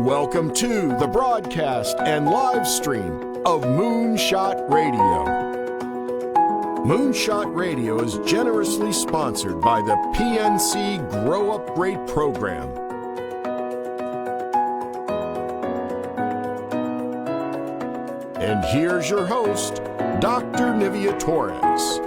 Welcome to the broadcast and live stream of Moonshot Radio. Moonshot Radio is generously sponsored by the PNC Grow Up Great program. And here's your host, Dr. Nivea Torres.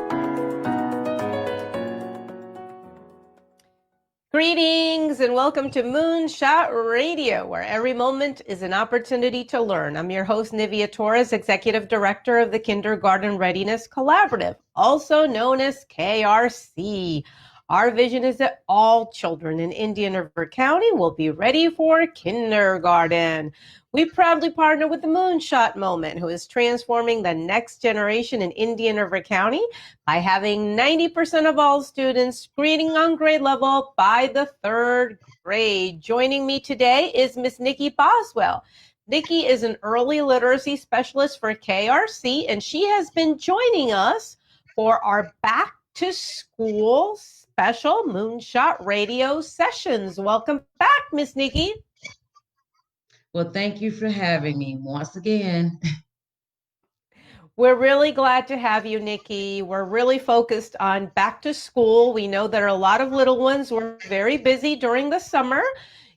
Greetings and welcome to Moonshot Radio, where every moment is an opportunity to learn. I'm your host, Nivea Torres, Executive Director of the Kindergarten Readiness Collaborative, also known as KRC. Our vision is that all children in Indian River County will be ready for kindergarten. We proudly partner with the Moonshot Moment, who is transforming the next generation in Indian River County by having 90% of all students reading on grade level by the third grade. Joining me today is Miss Nikki Boswell. Nikki is an early literacy specialist for KRC, and she has been joining us for our back to school special Moonshot Radio sessions. Welcome back, Miss Nikki. Well, thank you for having me once again. We're really glad to have you, Nikki. We're really focused on back to school. We know that a lot of little ones were very busy during the summer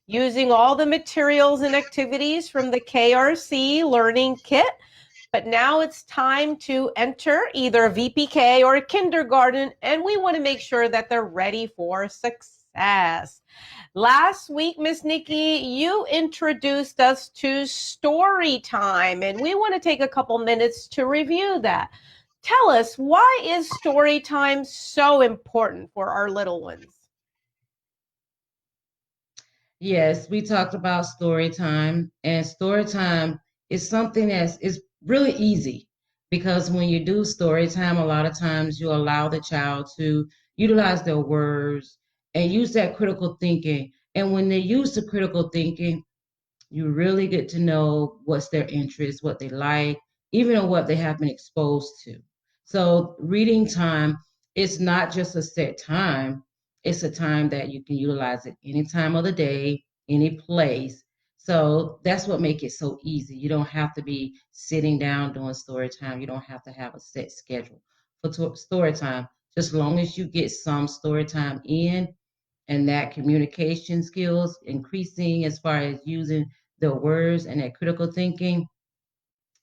using all the materials and activities from the KRC Learning Kit. But now it's time to enter either VPK or kindergarten, and we want to make sure that they're ready for success. Last week, Miss Nikki, you introduced us to Storytime, and we want to take a couple minutes to review that. Tell us, why is Storytime so important for our little ones? Yes, we talked about Storytime, and Storytime is something is really easy, because when you do Storytime, a lot of times you allow the child to utilize their words and use that critical thinking. And when they use the critical thinking, you really get to know what's their interest, what they like, even what they have been exposed to. So reading time is not just a set time. It's a time that you can utilize at any time of the day, any place. So that's what makes it so easy. You don't have to be sitting down doing story time. You don't have to have a set schedule for story time. Just as long as you get some story time in, and that communication skills increasing as far as using the words and that critical thinking,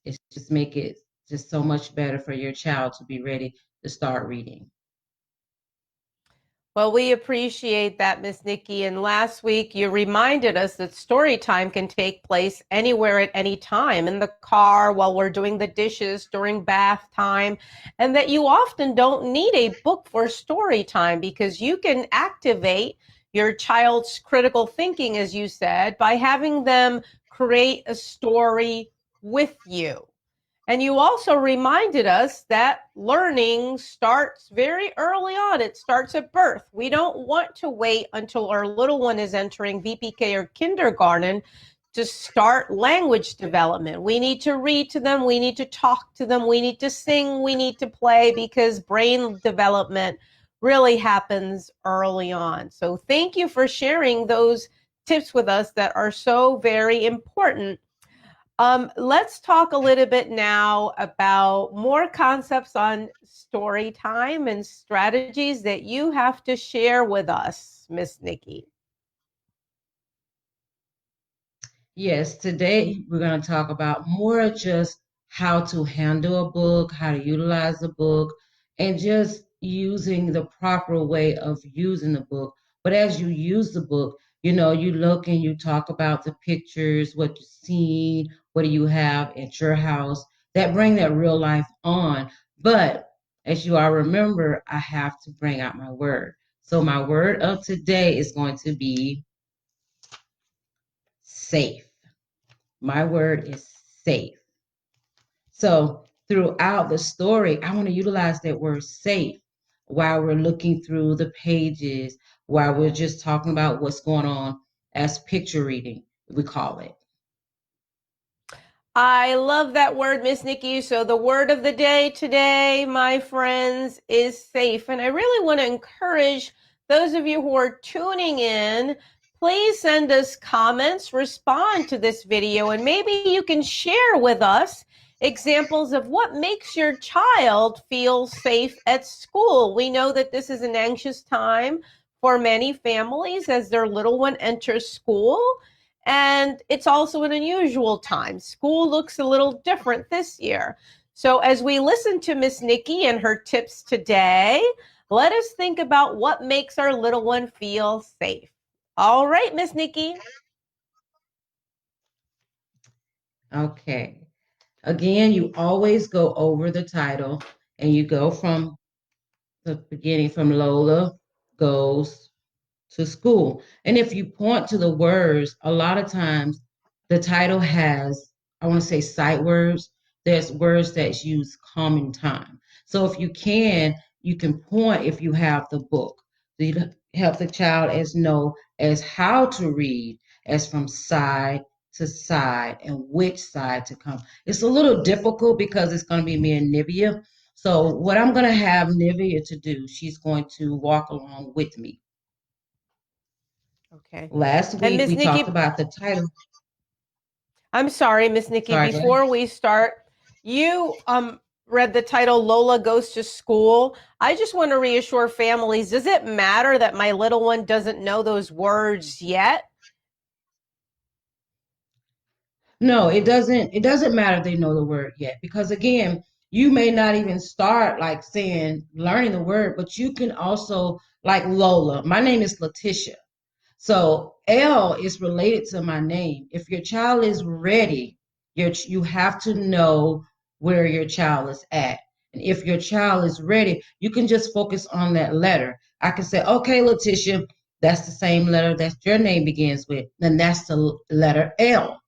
it's just make it just so much better for your child to be ready to start reading. Well, we appreciate that, Miss Nikki. And last week, you reminded us that story time can take place anywhere at any time, in the car, while we're doing the dishes, during bath time, and that you often don't need a book for story time because you can activate your child's critical thinking, as you said, by having them create a story with you. And you also reminded us that learning starts very early on. It starts at birth. We don't want to wait until our little one is entering VPK or kindergarten to start language development. We need to read to them. We need to talk to them. We need to sing. We need to play, because brain development really happens early on. So thank you for sharing those tips with us that are so very important. Let's talk a little bit now about more concepts on story time and strategies that you have to share with us, Miss Nikki. Yes, today we're going to talk about more just how to handle a book, how to utilize the book, and just using the proper way of using the book. But as you use the book, you look and you talk about the pictures, what you've seen, what do you have at your house, that bring that real life on. But as you all remember, I have to bring out my word. So my word of today is going to be safe. My word is safe. So throughout the story, I want to utilize that word safe while we're looking through the pages, while we're just talking about what's going on as picture reading, we call it. I love that word, Miss Nikki. So the word of the day today, my friends, is safe. And I really want to encourage those of you who are tuning in, please send us comments, respond to this video, and maybe you can share with us examples of what makes your child feel safe at school. We know that this is an anxious time for many families as their little one enters school, and it's also an unusual time. School looks a little different this year. So as we listen to Miss Nikki and her tips today, let us think about what makes our little one feel safe. All right, Miss Nikki. Okay. Again, you always go over the title and you go from the beginning, from Lola goes to school. And if you point to the words, a lot of times the title has, I want to say, sight words. There's words that use common time. So if you can point if you have the book. So you help the child as know as how to read as from side to side and which side to come. It's a little difficult because it's going to be me and Nivea. So what I'm going to have Nivea to do, she's going to walk along with me. Okay. Last And week Miss we talked Nikki, about the title. I'm sorry, Miss Nikki, Sorry, go ahead. before we start, you read the title Lola Goes to School. I just want to reassure families, does it matter that my little one doesn't know those words yet? No, it doesn't. It doesn't matter if they know the word yet, because again, you may not even start like saying learning the word, but you can also like Lola. My name is Letitia. So L is related to my name. If your child is ready, you have to know where your child is at. And if your child is ready, you can just focus on that letter. I can say, okay, Letitia, that's the same letter that your name begins with. And that's the letter L.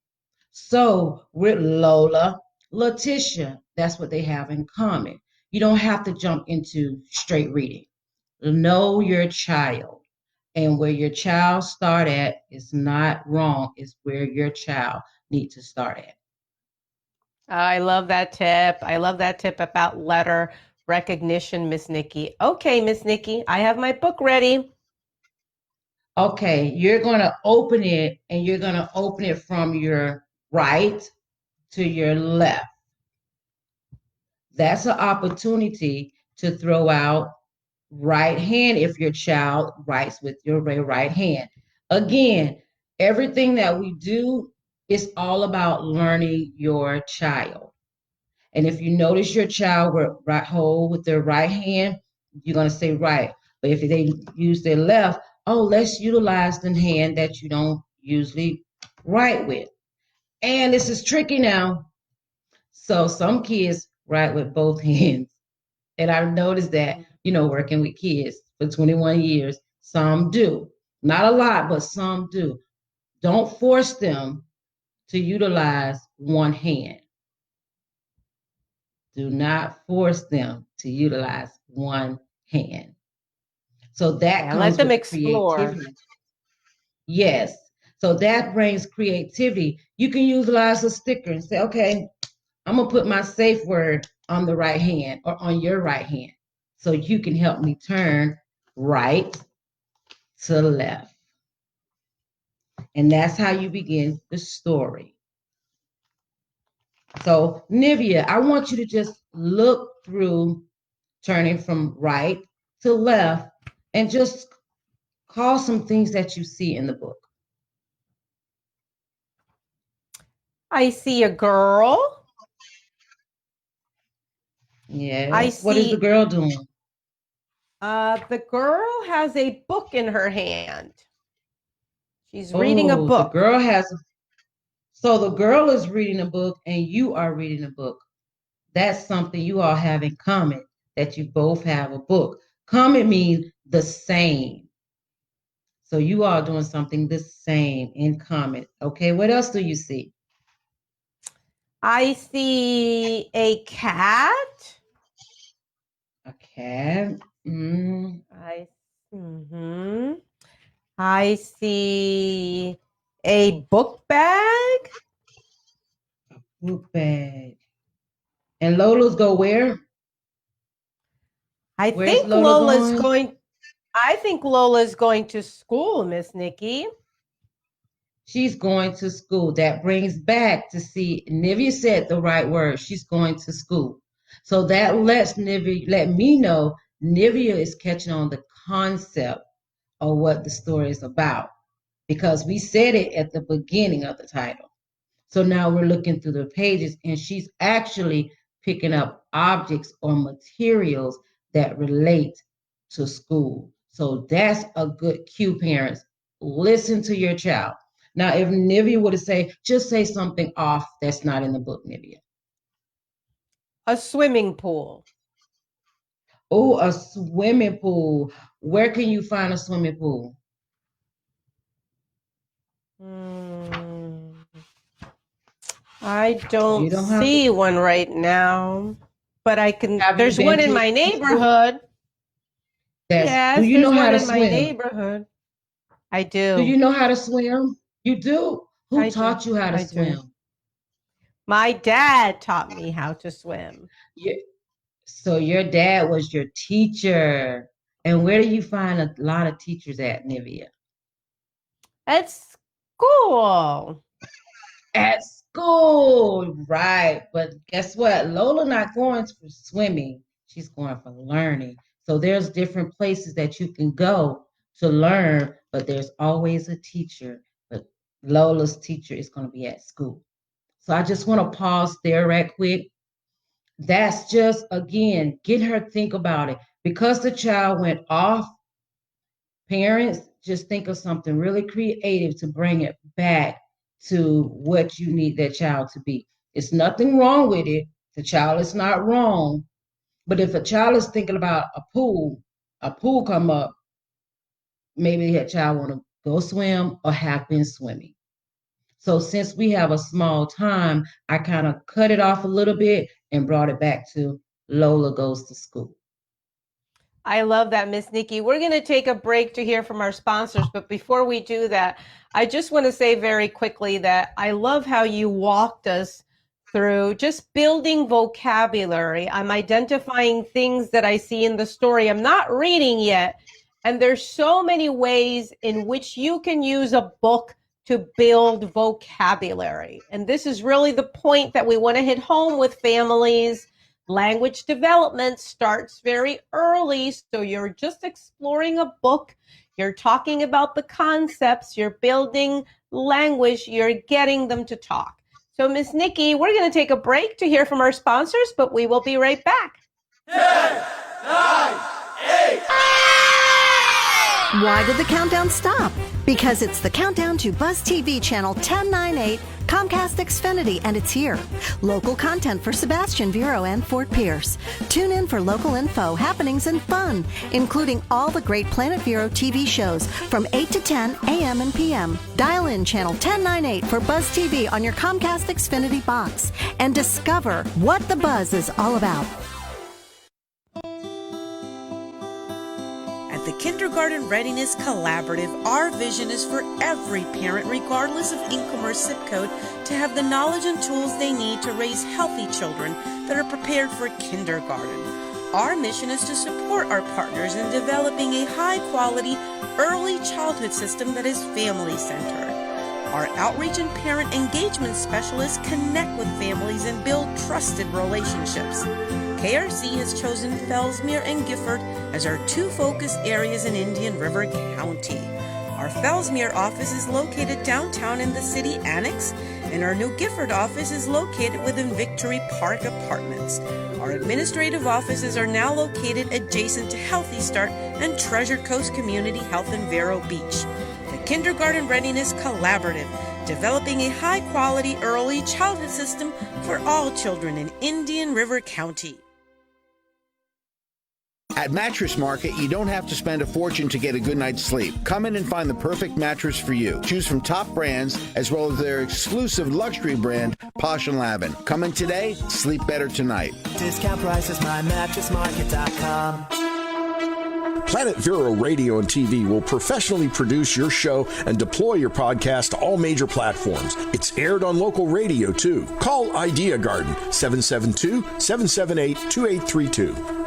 So with Lola, Letitia, that's what they have in common. You don't have to jump into straight reading. Know your child. And where your child start at is not wrong. It's where your child need to start at. I love that tip. I love that tip about letter recognition, Miss Nikki. Okay, Miss Nikki, I have my book ready. Okay, you're going to open it and you're going to open it from your right to your left. That's an opportunity to throw out right hand if your child writes with your right hand. Again, everything that we do is all about learning your child. And if you notice your child will hold with their right hand, you're going to say right. But if they use their left, oh, let's utilize the hand that you don't usually write with. And this is tricky now. So some kids write with both hands. And I've noticed that, working with kids for 21 years, some do. Not a lot, but some do. Don't force them to utilize one hand. Do not force them to utilize one hand. So that Yeah, let comes them with explore. creativity. Yes. So that brings creativity. You can utilize a sticker and say, okay, I'm going to put my safe word on the right hand or on your right hand. So you can help me turn right to left. And that's how you begin the story. So, Nivea, I want you to just look through turning from right to left and just call some things that you see in the book. I see a girl. Yes. What is the girl doing? The girl has a book in her hand. She's reading a Oh, book. so the girl is reading a book and you are reading a book. That's something you all have in common, that you both have a book. Common means the same. So you all doing something the same in common. Okay, what else do you see? I see a cat. A cat. I see a book bag. A book bag. And Lola's go where? I Where's think Lola Lola's going? going to school, Miss Nikki. She's going to school. That brings back to see Nivea said the right word. She's going to school. So that let me know Nivea is catching on the concept of what the story is about, because we said it at the beginning of the title. So now we're looking through the pages, and she's actually picking up objects or materials that relate to school. So that's a good cue, parents. Listen to your child. Now, if Nivea were to say, just say something off that's not in the book, Nivea. A swimming pool. Oh, a swimming pool. Where can you find a swimming pool? I don't see one right now, but I can. There's one in my neighborhood. Yes, do you know how to in swim? My neighborhood. I do. Do you know how to swim? You do. Who taught you how to swim? My dad taught me how to swim. Yeah. So your dad was your teacher. And where do you find a lot of teachers at, Nivea? At school. At school, right. But guess what? Lola not going for swimming. She's going for learning. So there's different places that you can go to learn, but there's always a teacher. But Lola's teacher is going to be at school. So I just want to pause there right quick. That's just, again, get her to think about it. Because the child went off, parents, just think of something really creative to bring it back to what you need that child to be. It's nothing wrong with it. The child is not wrong. But if a child is thinking about a pool come up, maybe that child want to go swim or have been swimming. So since we have a small time, I kind of cut it off a little bit and brought it back to Lola goes to school. I love that, Miss Nikki. We're going to take a break to hear from our sponsors. But before we do that, I just want to say very quickly that I love how you walked us through just building vocabulary. I'm identifying things that I see in the story. I'm not reading yet. And there's so many ways in which you can use a book to build vocabulary. And this is really the point that we want to hit home with families. Language development starts very early. So you're just exploring a book. You're talking about the concepts. You're building language. You're getting them to talk. So Miss Nikki, we're going to take a break to hear from our sponsors, but we will be right back. 10, 9, 8. Why did the countdown stop? Because it's the countdown to Buzz TV channel 1098, Comcast Xfinity, and it's here. Local content for Sebastian, Vero, and Fort Pierce. Tune in for local info, happenings, and fun, including all the great Planet Vero TV shows from 8 to 10 a.m. and p.m. Dial in channel 1098 for Buzz TV on your Comcast Xfinity box and discover what the Buzz is all about. At the Kindergarten Readiness Collaborative, our vision is for every parent, regardless of income or zip code, to have the knowledge and tools they need to raise healthy children that are prepared for kindergarten. Our mission is to support our partners in developing a high-quality early childhood system that is family-centered. Our outreach and parent engagement specialists connect with families and build trusted relationships. KRC has chosen Fellsmere and Gifford as our two focus areas in Indian River County. Our Fellsmere office is located downtown in the city annex, and our new Gifford office is located within Victory Park Apartments. Our administrative offices are now located adjacent to Healthy Start and Treasure Coast Community Health in Vero Beach. The Kindergarten Readiness Collaborative, developing a high-quality early childhood system for all children in Indian River County. At Mattress Market, you don't have to spend a fortune to get a good night's sleep. Come in and find the perfect mattress for you. Choose from top brands as well as their exclusive luxury brand, Posh & Lavin. Come in today, sleep better tonight. Discount prices, mymattressmarket.com. Planet Vero Radio and TV will professionally produce your show and deploy your podcast to all major platforms. It's aired on local radio, too. Call Idea Garden, 772-778-2832.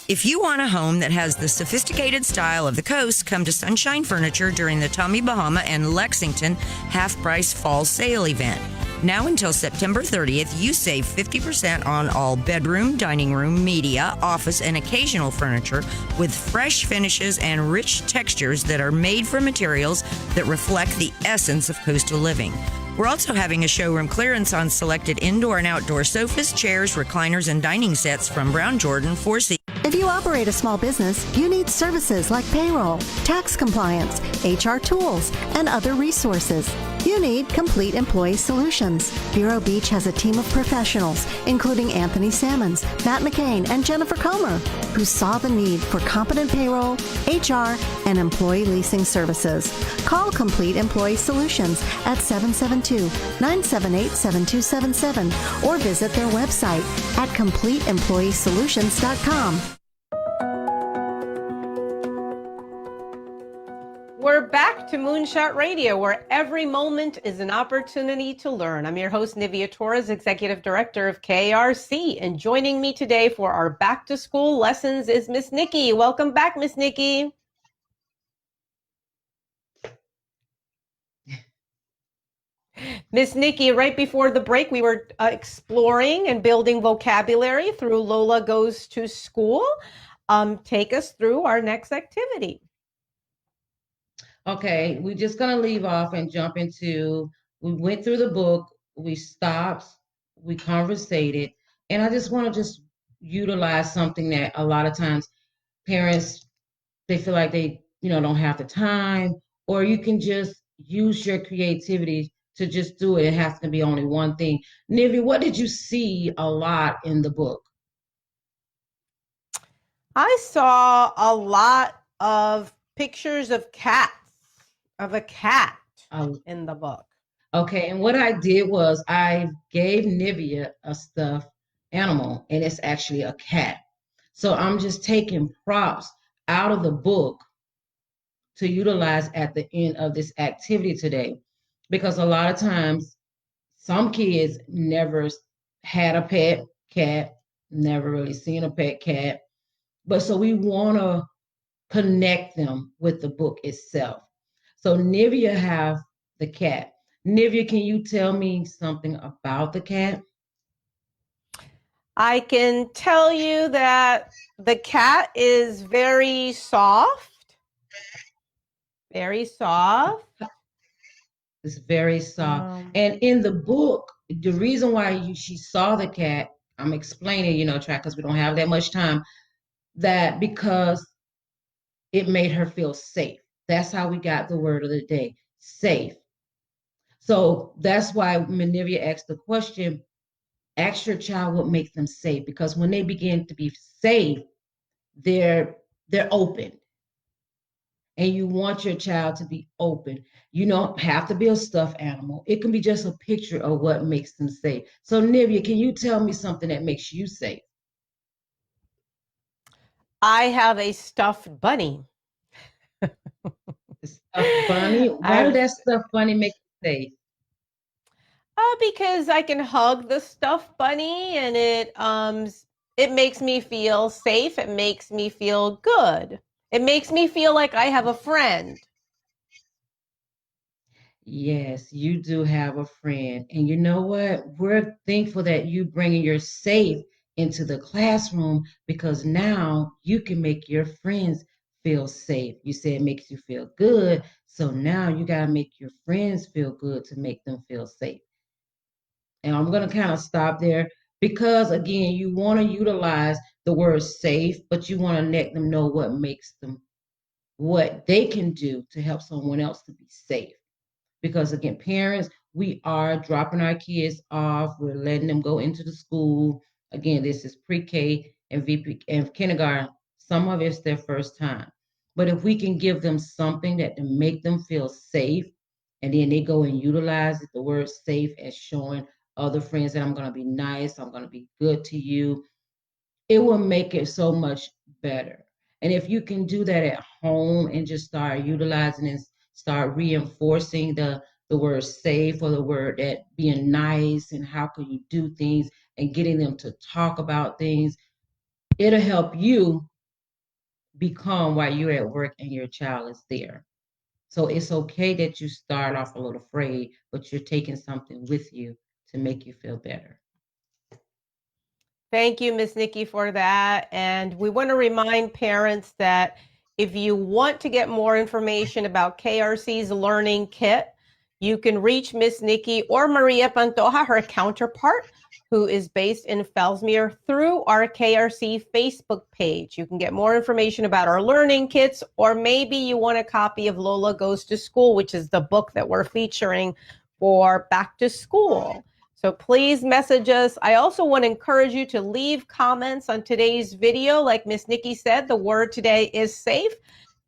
If you want a home that has the sophisticated style of the coast, come to Sunshine Furniture during the Tommy Bahama and Lexington half-price fall sale event. Now until September 30th, you save 50% on all bedroom, dining room, media, office, and occasional furniture with fresh finishes and rich textures that are made from materials that reflect the essence of coastal living. We're also having a showroom clearance on selected indoor and outdoor sofas, chairs, recliners, and dining sets from Brown Jordan, 4C. If you operate a small business, you need services like payroll, tax compliance, HR tools, and other resources. You need Complete Employee Solutions. Vero Beach has a team of professionals, including Anthony Sammons, Matt McCain, and Jennifer Comer, who saw the need for competent payroll, HR, and employee leasing services. Call Complete Employee Solutions at 772-978-7277 or visit their website at CompleteEmployeeSolutions.com. We're back to Moonshot Radio, where every moment is an opportunity to learn. I'm your host, Nivea Torres, Executive Director of KRC, and joining me today for our back to school lessons is Miss Nikki. Welcome back, Miss Nikki. Miss Nikki, right before the break, we were exploring and building vocabulary through Lola Goes to School. Take us through our next activity. Okay, we're just going to leave off and jump into, we went through the book, we stopped, we conversated, and I just want to just utilize something that a lot of times parents, they feel like they, don't have the time, or you can just use your creativity to just do it. It has to be only one thing. Nivea, what did you see a lot in the book? I saw a lot of pictures of cats. Of a cat in the book. Okay, and what I did was I gave Nivea a stuffed animal, and it's actually a cat. So I'm just taking props out of the book to utilize at the end of this activity today, because a lot of times some kids never had a pet cat, never really seen a pet cat, but so we want to connect them with the book itself. So Nivea have the cat. Nivea, can you tell me something about the cat? I can tell you that the cat is very soft. Very soft. It's very soft. And in the book, the reason why she saw the cat, I'm explaining, because we don't have that much time, that because it made her feel safe. That's how we got the word of the day, safe. So that's why when Nivea asked the question, ask your child what makes them safe, because when they begin to be safe, they're open. And you want your child to be open. You don't have to be a stuffed animal. It can be just a picture of what makes them safe. So Nivea, can you tell me something that makes you safe? I have a stuffed bunny. Stuffed bunny? Why did that stuffed bunny make you safe? Because I can hug the stuffed bunny, and it makes me feel safe. It makes me feel good. It makes me feel like I have a friend. Yes, you do have a friend. And you know what? We're thankful that you bringing your safe into the classroom, because now you can make your friends feel safe. You said it makes you feel good. So now you got to make your friends feel good to make them feel safe. And I'm going to kind of stop there, because again, you want to utilize the word safe, but you want to let them know what makes them, what they can do to help someone else to be safe. Because again, parents, we are dropping our kids off. We're letting them go into the school. Again, this is pre-K and VP and kindergarten. Some of it's their first time. But if we can give them something that to make them feel safe, and then they go and utilize it, the word safe, as showing other friends that I'm going to be nice, I'm going to be good to you, it will make it so much better. And if you can do that at home and just start utilizing and start reinforcing the word safe, or the word that being nice and how can you do things, and getting them to talk about things, it'll help you become while you're at work and your child is there. So it's okay that you start off a little afraid, but you're taking something with you to make you feel better. Thank you, Miss Nikki, for that. And we want to remind parents that if you want to get more information about KRC's Learning Kit, you can reach Miss Nikki or Maria Pantoja, her counterpart, who is based in Fellsmere, through our KRC Facebook page. You can get more information about our learning kits, or maybe you want a copy of Lola Goes to School, which is the book that we're featuring for back to school. So please message us. I also want to encourage you to leave comments on today's video. Like Miss Nikki said, the word today is safe.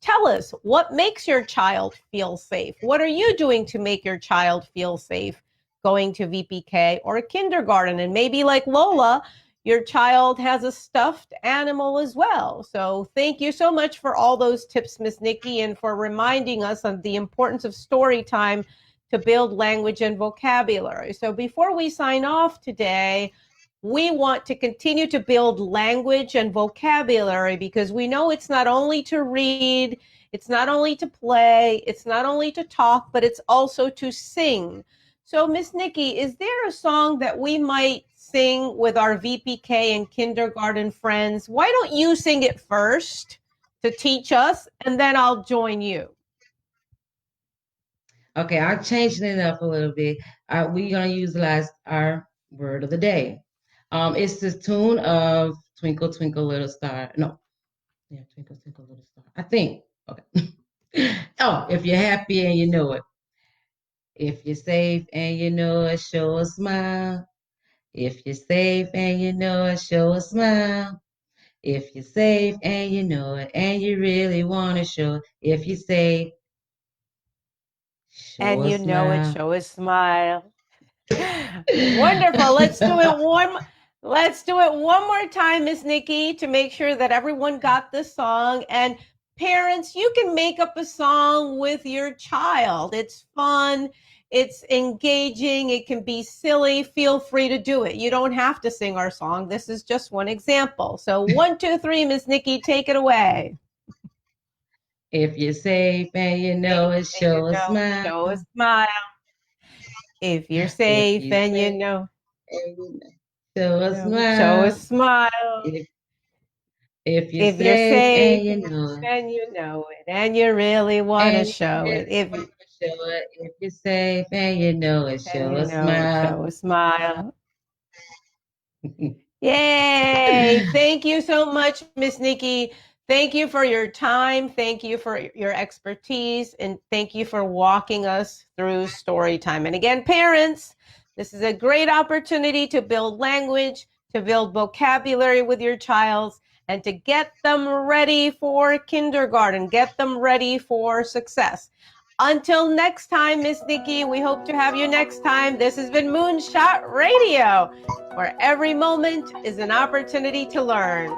Tell us, what makes your child feel safe? What are you doing to make your child feel safe going to VPK or kindergarten? And maybe like Lola, your child has a stuffed animal as well. So thank you so much for all those tips, Miss Nikki, and for reminding us of the importance of story time to build language and vocabulary. So before we sign off today, we want to continue to build language and vocabulary, because we know it's not only to read, it's not only to play, it's not only to talk, but it's also to sing. So Miss Nikki, is there a song that we might sing with our VPK and kindergarten friends? Why don't you sing it first to teach us, and then I'll join you. Okay, I changed it up a little bit. We're going to utilize our word of the day. It's the tune of Twinkle, Twinkle, Little Star. No. Yeah, Twinkle, Twinkle, Little Star. I think. Okay. Oh, if you're happy and you know it. If you're safe and you know it, show a smile. If you're safe and you know it, show a smile. If you're safe and you know it, and you really want to show it. If you're safe, show And a you know it, smile. show a smile. Wonderful. Let's do it one more time, Miss Nikki, to make sure that everyone got the song. And parents, you can make up a song with your child. It's fun. It's engaging. It can be silly. Feel free to do it. You don't have to sing our song. This is just one example. So 1, 2, 3, Miss Nikki, take it away. If you're safe and you know it, show a smile. Show a smile. If you're safe and you know, show a smile. Show a smile. If you're If safe you're safe and you know it, and you know it, and you really want to show it. If you're safe and you know it, show a smile. Show a smile. Yay! Thank you so much, Miss Nikki. Thank you for your time. Thank you for your expertise. And thank you for walking us through story time. And again, parents, this is a great opportunity to build language, to build vocabulary with your child, and to get them ready for kindergarten, get them ready for success. Until next time, Miss Nikki, we hope to have you next time. This has been Moonshot Radio, where every moment is an opportunity to learn.